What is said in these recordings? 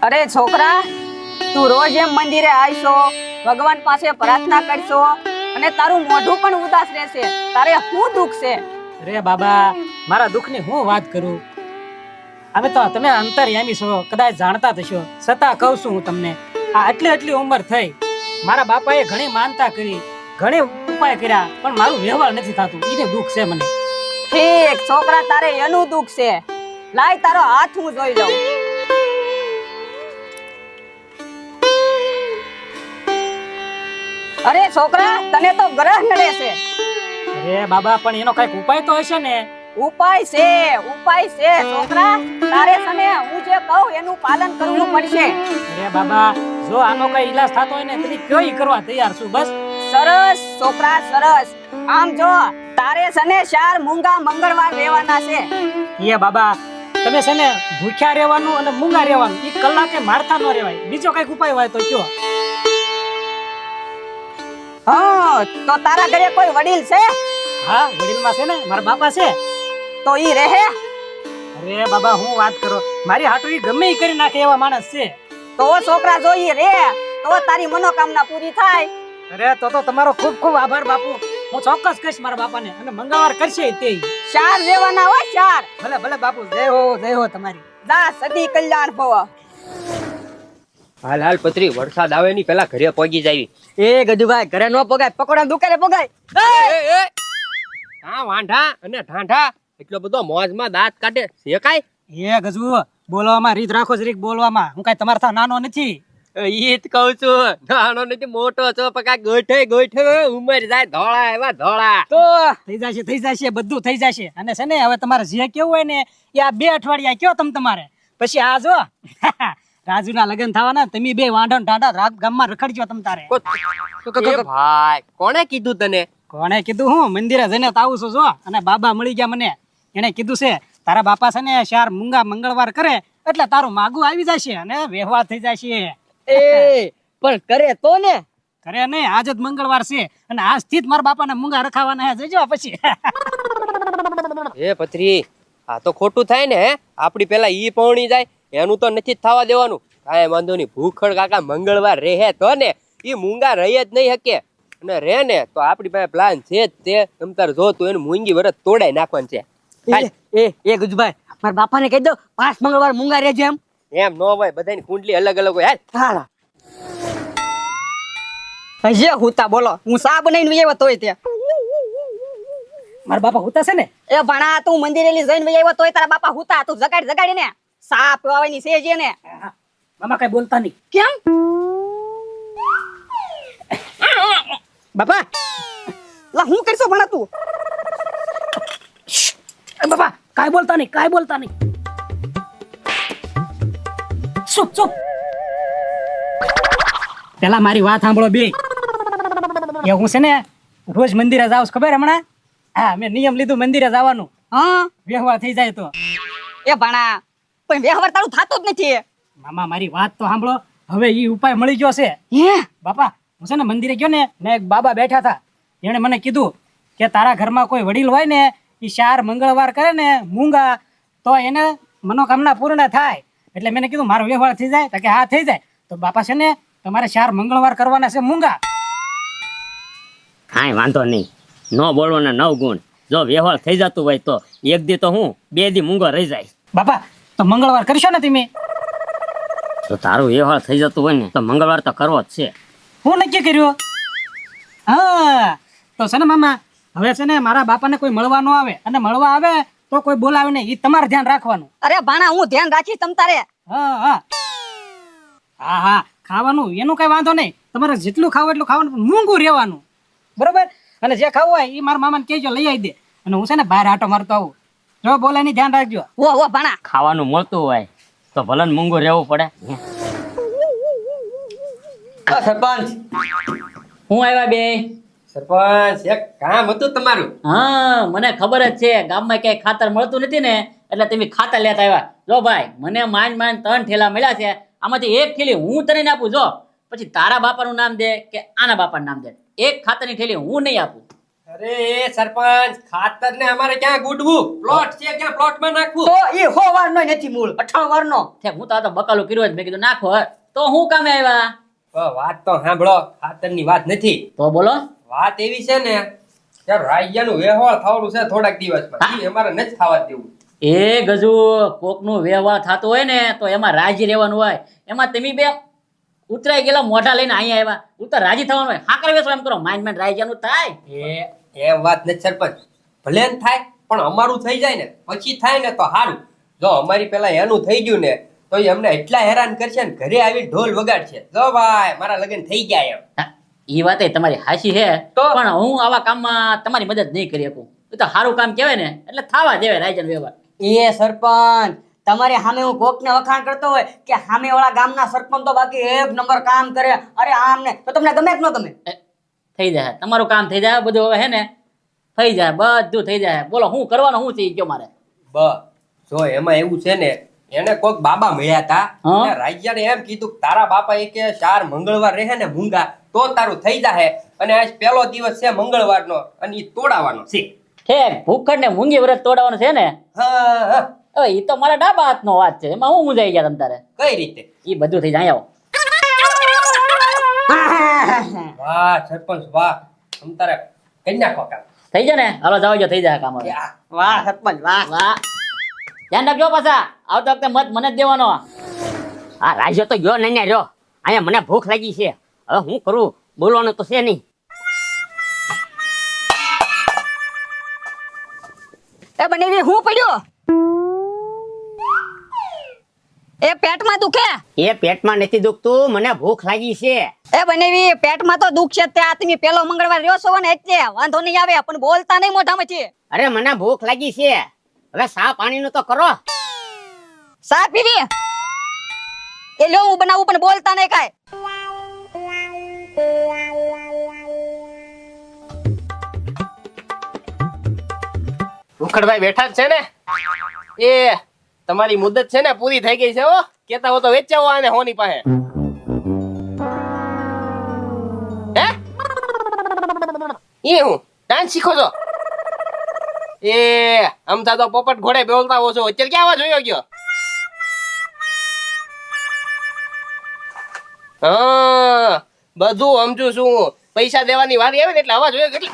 અરે છોકરા, તું રોજ એમ મંદિરે આવશો, ભગવાન પાસે પ્રાર્થના કરશો અને તારું મોઢું પણ ઉદાસ રહેશે. તારે શું દુઃખ છે? અરે બાબા, મારા દુઃખની હું વાત કરું. હવે તો તમે અંતર્યામી છો, કદાચ જાણતા થશો, છતાં કહું છું હું તમને. આ આટલી ઉંમર થઈ, મારા બાપાએ ઘણી માનતા કરી, ઘણી ઉપાય કર્યા, પણ મારું વ્યવહાર નથી થતું. એને દુઃખ છે મને. ઠીક છોકરા, તારે એનું દુઃખ છે. લાય તારો હાથ હું જોઈ લઉં. અરે છોકરા, તને તો ગ્રહ નડે છે. અરે બાબા, પણ એનો કઈક ઉપાય તો હશે ને? ઉપાય છે છોકરા. તારે સને હું જે કહું એનું પાલન કરવું પડશે. અરે બાબા, જો આનો કઈ ઈલાજ થતો હોય ને તો કઈ કરવા તૈયાર છું. બસ સરસ છોકરા, સરસ. આમ જો, તારે સને 4 મૂંગા મંગળવાર લેવાના છે. એ બાબા, તમે છે ને ભૂખ્યા રહેવાનું અને મૂંગા રહેવાનું, એક કલાકે મારતા ન રહેવાય. બીજો કઈક ઉપાય હોય તો કયો. હા, તો તારા ઘરે કોઈ વડીલ છે? હા, વડીલમાં છે ને, મારા બાપા છે. તો ઈ રહે? અરે બાબા, હું વાત કરો, મારી હાટુ ઈ ગમે ઈ કરી નાખે એવા માણસ છે. તો છોકરા, જો ઈ રહે તો તારી મનોકામના પૂરી થાય. અરે તો તમારો ખૂબ ખૂબ આભાર બાપુ. હું ચોક્કસ કહીશ મારા બાપાને, અને મંગળવાર કરશે તે. 4 લેવાના હોય, 4. ભલે ભલે બાપુ, જય હો તમારી. જા, સદી કલ્યાણ ભવ. હાલ પત્રી, વરસાદ આવે ની પેલા ઘરે પહોંચી જાવી. એ ગજુભાઈ, ઘરે નો પગાય, પકોડા દુકાને પગાય. હા, વાંઢા અને ઠાંઠા એટલો બધો મોજમાં દાંત કાઢે છે કાઈ? એ ગજુ, બોલવામાં રીત રાખો જરીક, બોલવામાં. હું કઈ તમારા થા નાનો નથી. ઈ જ કહું છું, નાનો નથી મોટો છો, પકા ગોઠે ઉમર જાય ધોળા એવા ધોળા. તો થઈ જશે બધું થઈ જશે. અને છે ને, હવે તમારે જે કેવું હોય ને એ આ 2 અઠવાડિયા કયો તમારે. પછી આ જો રાજુના લગ્ન થવાના, તમે 2 વાંઢો ટાઢા ગામમાં રખડજો તમ તારે. એ ભાઈ, કોણે કીધું તને? કોણે કીધું? હું મંદિરે જઈને આવું છું જો, અને બાબા મળી ગયા મને. એને કીધું છે તારા બાપા છે ને 4 મૂંગા મંગળવાર કરે એટલે તારું માગું આવી જશે અને વ્યવહાર થઈ જશે. એ પણ કરે તો ને? કરે નહીં, આજ જ મંગળવાર છે અને આજથી જ મારા બાપાને મૂંગા રખાવાના હે. જજો પછી. એ પત્રી, આ તો ખોટું થાય ને. આપડી પેલા ઈ પૌણી જાય, એનું તો નથી જ થવા દેવાનું. કાંઈ વાંધો નહીં, ભૂખડ કાકા મંગળવાર રહે તો ને, ઈ મૂંગા રહી જ નહીં શકે. અને રે ને તો આપડી પાસે પ્લાન છે જ તે. તમ તાર જો તું એને મૂંગી વરસ તોડાઈ નાખવાનું છે. એ ગજુભાઈ, મારા બાપાને કહી દો 5 મંગળવાર મૂંગા રહેજે. એમ નો હોય, બધાની કુંડલી અલગ અલગ હોય. હાલ હજે હુતા બોલો, હું સા બનાવીને આવ્યો તોય તે. મારા બાપા હુતા છે ને? એ ભણા, તું મંદિરે જઈને આવ્યો તોય તારા બાપા હુતા. તું જગાડી ને સા પીવાની છે જે ને. મામા કઈ બોલતા નહીં. કેમ બાપા? લા હું કરશો ભણા તું? બાપા કાઈ બોલતા નહીં. ચૂપ. પેલા મારી વાત સાંભળો બે. એ હું છે ને રોજ મંદિરે જાઉં છું, ખબર હમણાં? હા, મેં નિયમ લીધું મંદિરે જવાનું. હા, વ્યવહાર થઈ જાય તો. એ ભણા, પણ વ્યવહાર તારું થતો જ નથી. મામા મારી વાત તો સાંભળો. હવે ઈ ઉપાય મળી ગયો છે. હે બાપા, હું છે ને મંદિરે ગયો ને, એક બાબા બેઠા હતા. એને મને કીધું કે તારા ઘરમાં કોઈ વડીલ હોય ને, એ 4 મંગળવાર કરે ને મૂંગા, તો એને મનોકામના પૂર્ણ થાય. એટલે મેં કીધું મારો વ્યવહાર થઈ જાય. તો કે હા થઈ જાય. તો બાપા છે ને તમારે 4 મંગળવાર કરવાના છે મૂંગા. કાંઈ વાંધો નહીં, ન બોલવાના 9 ગુણ. જો વ્યવહાર થઈ જતું હોય તો 1 દી તો હું 2 દી મૂંગો રહી જાય. બાપા, તો મંગળવાર કરશો ને તમે? તો તારું વ્યવહાર થઈ જતું હોય ને તો મંગળવાર તો કરવો જ છે. હું નક્કી કર્યું. હા, તો છે ને મામા, હવે છે ને મારા બાપાને કોઈ મળવા ન આવે, અને મળવા આવે તો કોઈ બોલાવે નહીં. એ તમારે ધ્યાન રાખવાનું. અરે ભણા, હું ધ્યાન રાખીશ તમ તારે. હા, ખાવાનું એનું કઈ વાંધો નહીં. તમારે જેટલું ખાવું એટલું ખાવાનું, પણ મૂંગું રહેવાનું, બરોબર? અને જે ખાવું હોય એ મારા મામાને કહેજો, લઈ આવી દે. અને હું છે ને બહાર આટો મારતો આવું. જો બોલે ની ધ્યાન રાખજો. ઓ ભણા, ખાવાનું મળતું હોય તો ભલે ને મૂંગું રહેવું પડે. સરપંચ, હું આવ્યા બે? સરપંચ એક કામ હતું તમારું. હા, મને ખબર જ છે, ગામમાં ક્યાંય ખાતર મળતું નથી ને, એટલે તમે ખાતર લેતા આવ્યા. જો ભાઈ, મને માંડ 3 ઠેલા મળ્યા છે. આમાંથી 1 ઠેલી હું તને આપું. જો પછી તારા બાપાનું નામ દે કે આના બાપાનું નામ દે, 1 ખાતરની ઠેલી હું નહીં આપું. અરે સરપંચ ખાતર ને અમારે ક્યાં ગુડવું પ્લોટ છે ક્યાં પ્લોટમાં નાખવું તો ઈ હો વાર નો નથી મૂળ 98 વાર નો. છે હું તો આ તો બકાલું કર્યું જ મેં કીધું નાખો તો હું કામે આવ્યા વાત તો સાંભળો ખાતરની વાત નથી તો બોલો વાત એવી છે ને કે રાજ્યનું વ્યવહાર થવાનું છે થોડાક દિવસમાં ઈ અમારે નથી થવા દેવું એ ગજુ કોકનું વ્યવહાર થતો હોય ને તો એમાં રાજી રહેવાનું હોય એમાં તમે બે ઉતરાઈ ગયેલા મોઢા લઈને અહીંયા આવ્યા હું તો રાજી થવાનું હોય હા કરવે એમ કરો માઇન્ડ માઇન્ડ રાજીનું થાય એમ વાત નથી સરપંચ ભલે ને થાય પણ અમારું થઈ જાય ને પછી થાય ને તો સારું જો અમારી પેલા એનું થઈ ગયું ને તો એ અમને એટલા હેરાન કરશે ને ઘરે આવીને ઢોલ વગાડશે જો ભાઈ મારા લગ્ન થઈ ગયા એમ હા, ઈ વાત તમારી હાચી છે તો? પણ હું આવા કામમાં તમારી મદદ નહીં કરી શકું એ તો સારું કામ કહેવાય ને એટલે થાવા દેવાય રાયજન વ્યવહાર એ સરપંચ તમારી સામે હું કોકને વખાણ કરતો હોય કે સામે વાળા ગામના સરપંચ તો બાકી એક નંબર કામ કરે અરે આમ ને તો તમને ગમે કે ન ગમે? થઈ જાય તમારું કામ થઈ જાય બધું હવે હે ને થઈ જાય બધું થઈ જાય બોલો હું કરવાનું હું થઈ ગયો મારે જો એમાં એવું છે ને એને કોઈક બાબા મળ્યા હતા હા? અને રાજ્યને એમ કીધું કે તારા બાપા એ કે 4 મંગળવાર રહે ને મૂંગા તો તારું થઈ જાહે અને આજ પહેલો દિવસ છે મંગળવારનો અને ઈ તોડાવાનો છે ઠેક ભૂખડ ને મૂંગી વ્રત તોડવાનું છે ને હા હા હવે ઈ તો મારા ડાબા હાથનો વાત છે એમાં હું મુંજાઈ ગયા તમ તારે કઈ રીતે ઈ બધું થઈ જાય આવો વાહ સરપંચ વાહ તમ તારે કઈ નાખો કામ થઈ જાય ને હાલો જાવ જો થઈ જાય કામ હવે. વાહ સરપંચ વાહ. વાહ ધ્યાન રાખજો પાછા આવતા વખતે મત મને જ દેવાનો આ રાજ્ય તો ગયો નહીં રહ્યો અહીંયા મને ભૂખ લાગી છે હવે હું કરું બોલવાનું તો છે નહીં. એ બનેવી હું પડ્યો એ પેટમાં દુખે એ પેટમાં નથી દુખતું મને ભૂખ લાગી છે. એ બનેવી પેટમાં તો દુખ છે ત્યાં તમે પેલો મંગળવાર રહ્યો છો ને એટલે વાંધો નહીં આવે પણ બોલતા નહીં મોઢામાંથી. અરે મને ભૂખ લાગી છે હવે સા પાણીનું તો કરો. સા પીવી એ લ્યો હું બનાવું પણ બોલતા નહીં કાય. ભૂખડભાઈ બેઠા જ છે ને એ તમારી મુદત છે ને પૂરી થઈ ગઈ છે હો કેતા હો તો વેચાવો આને હોની પાસે હે એ હું ડાન્સ શીખો છો એ અમથા તો પોપટ ઘોડે બોલતા હો છો અત્યારે ક્યાં આવા જોયો ગયો હા બધું સમજુ છું પૈસા દેવાની વારી આવે ને એટલે આવા જોયો કેટલી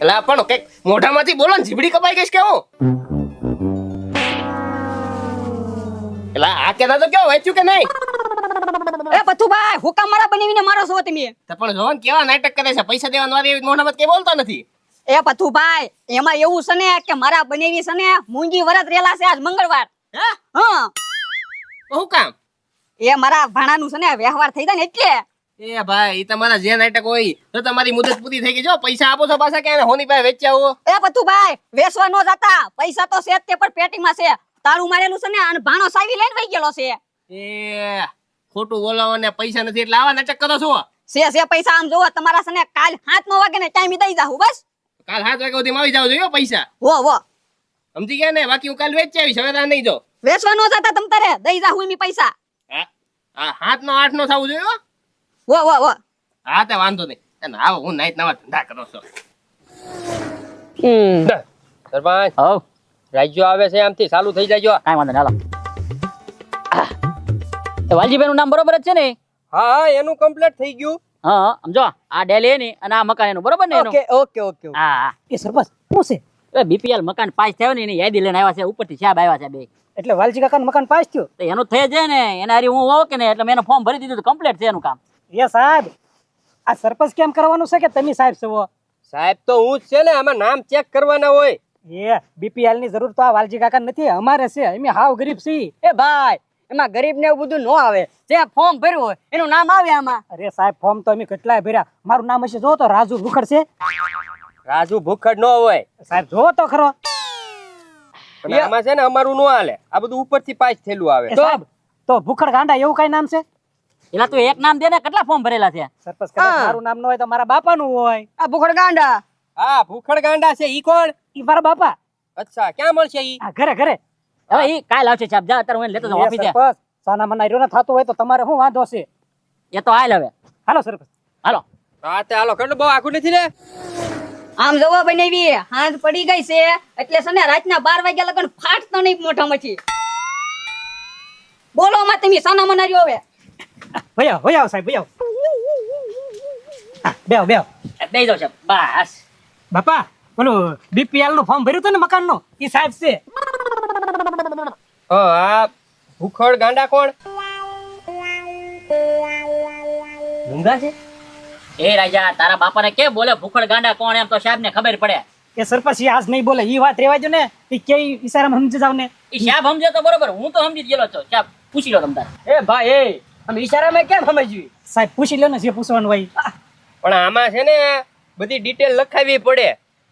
એલા પણ કઈક મોઢામાંથી બોલો ને જીભડી કપાઈ ગઈ કે હું એલા આ કેતા તો કેવો વેચ્યું કે નહીં એ પથુભાઈ હુકા મારા બનેવીને મારો છો તમે. તો પણ જોન કેવા નાટક કરે છે પૈસા દેવાની વારી આવી મોઢામાં કે બોલતો નથી એ પથુભાઈ એમાં એવું છે ને કે મારા બનેવી છે ને મૂંગી વરત રેલા છે આજ મંગળવાર. હે હા હું કામ એ મારા ભાણાનું છે ને વ્યવહાર થઈ જાય ને એટલે. એ ભાઈ તમારા જે નાટક હોય તો તમારી મુદત પૂરી થઈ ગઈ જો પૈસા આપો છો પાછા કે હોની પાસે વેચ્યા હો એ પથુભાઈ વેસવા નો જતા પૈસા તો છે જ તે પણ પેટીમાં છે તારું મારેલું છે ને અને ભાણો સાવી લઈને વઈ ગયેલો છે. એ ખોટું બોલાવો ને પૈસા નથી એટલે આવા નાટક કરો છો છે પૈસા આમ જોવો તમારા છે ને કાલ 7 વાગે ને ટાઈમ દઈ જાહું બસ. કાલ 7 વાગ્યા સુધી આવી જાવ જોઈએ પૈસા વો સમજી ગયા ને બાકી હું કાલ વેચી આવીશ હવે નહીં જો વેસવા નો જતા તમ તારે દઈ જાહું એમી પૈસા. હા 7 નો 8 નો થવું જોઈએ હો. વો હા તે વાંધો નહીં અને આવો હું નાઈટ નવા ધંધા કરો છો સરપંચ હવ રાજ્યો આવે છે આમથી ચાલુ થઈ જાય કાંઈ વાંધો નહીં હાલો એ વાલજીભાઈ નું નામ બરોબર જ છે ને હા હા એનું કમ્પ્લીટ થઈ ગયું હા સમજો આ ડેલી એની અને આ મકાન એનું બરોબર ને એનું ઓકે હા હા એ સરપંચ શું છે એ બીપીએલ મકાન પાસ થયો ને એની યાદી લઈને આવ્યા છે ઉપરથી સાહેબ આવ્યા છે બે એટલે વાલજી કાકાનું મકાન પાસ થયું? તો એનું થઈ જાય ને એના હારી હું હોઉં કે ને એટલે મેં એનું ફોર્મ ભરી દીધું કમ્પ્લીટ છે એનું કામ એ સાહેબ આ સરપંચ કેમ કરવાનું છે કે તમે સાહેબ છો? સાહેબ તો હું જ છે ને આમાં નામ ચેક કરવાના હોય એ બીપીએલ ની જરૂર તો આ વાલજી કાકા નથી અમારે છે અમે હાવ ગરીબ છીએ. એ ભાઈ એમાં ગરીબ ને એવું બધું નો આવે જે ફોર્મ ભર્યું હોય એનું નામ આવે આમાં. અરે સાહેબ ફોર્મ તો અમે કેટલાય ભર્યા મારું નામ હશે જો તો રાજુ ભૂખડ છે રાજુ ભૂખડ ન હોય સાહેબ જો તો ખરો. અને આમાં છે ને અમારું નો હાલે આ બધું ઉપરથી પાસ થયેલું આવે એ સાહેબ તો ભૂખડ ગાંડા એવું કઈ નામ છે? એલા તું એક નામ દે ને કેટલા ફોર્મ ભરેલા છે સરપંચ કદાચ મારું નામ ન હોય તો મારા બાપાનું હોય. આ ભૂખડ ગાંડા હા ભૂખડ ગાંડા છે ઈ કોણ ઈ મારા બાપા. અચ્છા ક્યાં મળશે ઈ આ ઘરે ઘરે હવે ઈ કાલ આવશે સાહેબ જા અત્યારે હું એને લેતો જાઉં ઓફિસે સરપંચ સાના મના રહ્યો ને થતું હોય તો તમારે શું વાંધો છે? એ તો હાલ હવે હાલો સરપંચ હાલો. રાતે હાલો કેટલું બહુ આખું નથી ને આમ જવા બનાવી હાથ પડી ગઈ છે એટલે છે ને રાતના 12 વાગ્યા લગન ફાટતો નહીં મોઢામાંથી. બોલો માં તમે સાના મનાર્યો હવે. ભૈયા સાહેબ ભૈયા બેહો બેહો. બેહી જાઓ સાહેબ બસ. બાપા પેલું બીપીએલ નું ફોર્મ ભર્યું હતું ને મકાન નું એ સાહેબ છે. આ ભૂખડ ગાંડા કોણ મૂંગા છે એ રાજા તારા બાપાને કે બોલે ભૂખડ ગાંડા કોણ એમ તો સાહેબ ને ખબર પડે. એ સરપંચ આજ નહીં બોલે ઈ વાત રેવા દો ને એ કે ઈશારામાં સમજી જાવ ને. એ સાહેબ સમજે તો બરોબર, હું તો સમજી જ ગયેલો છું. સાહેબ પૂછી લો તમ તારે. એ ભાઈ એ આમ ઈશારામાં કેમ સમજવી સાહેબ પૂછી લો ને જે પૂછવાનું હોય. પણ આમાં છે ને બધી ડિટેલ લખાવી પડે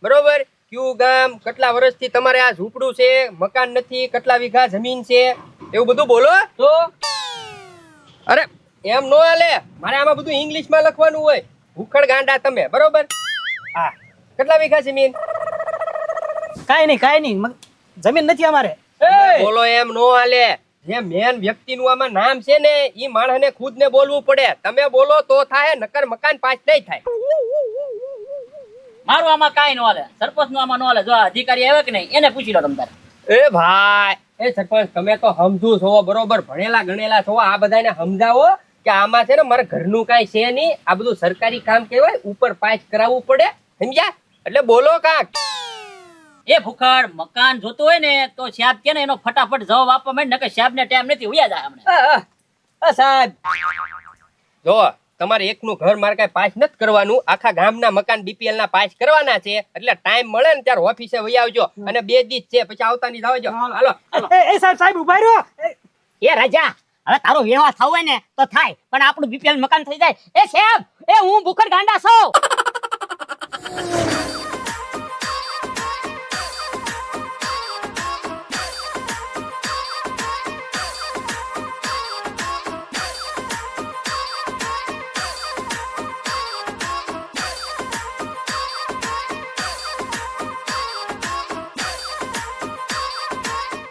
બરોબર. કયું ગામ, કેટલા વર્ષથી તમારે આ ઝૂંપડું છે, મકાન નથી, કેટલા વીઘા જમીન છે, એવું બધું બોલો. તો અરે એમ નો હાલે, મારે આમાં બધું ઇંગ્લિશમાં લખવાનું હોય. ભૂખડ ગાંડા તમે બરોબર. હા કેટલા વીઘા જમીન કાંઈ નહીં જમીન નથી અમારે. બોલો એમ નો હાલે. જે મેન વ્યક્તિનું આમાં નામ છે ને ઈ માણસને ખુદ ને બોલવું પડે. તમે બોલો તો થાય, નકર મકાન પાસ નહીં થાય. મારું આમાં કાંઈ ન હાલે, સરપંચ નું આમાં ન હાલે. જો આ અધિકારી આવે કે નહીં એને પૂછી લો તમ તારે. એ ભાઈ એ સરપંચ તમે તો સમજુ છો બરોબર, ભણેલા ગણેલા છો. આ બધાને સમજાવો કે આમાં છે ને મારે ઘરનું કાંઈ છે નહીં, આ બધું સરકારી કામ કહેવાય, ઉપર પાસ કરાવવું પડે, સમજ્યા? એટલે બોલો કાક. એ ભૂખડ મકાન જોતું હોય ને તો સાહેબ કે ને એનો ફટાફટ જવાબ આપવા માંડ, નકર સાહેબ ને ટાઈમ નથી ઉયા જાય હમણાં. સાહેબ જો તમારે એકનું ઘર મારે કઈ પાસ નથી કરવાનું, આખા ગામના મકાન બીપીએલ ના પાસ કરવાના છે. એટલે ટાઈમ મળે ને ત્યારે ઓફિસે વહી આવજો, અને 2 દિવસ છે પછી આવતા ની આવજો. હાલો એ સાહેબ ઉભા રહ્યો. એ રાજા હવે તારો વ્યવહાર થવો હોય ને તો થાય, પણ આપણું બીપીએલ મકાન થઈ જાય. એ સાહેબ એ હું ભૂખડ ગાંડા છું.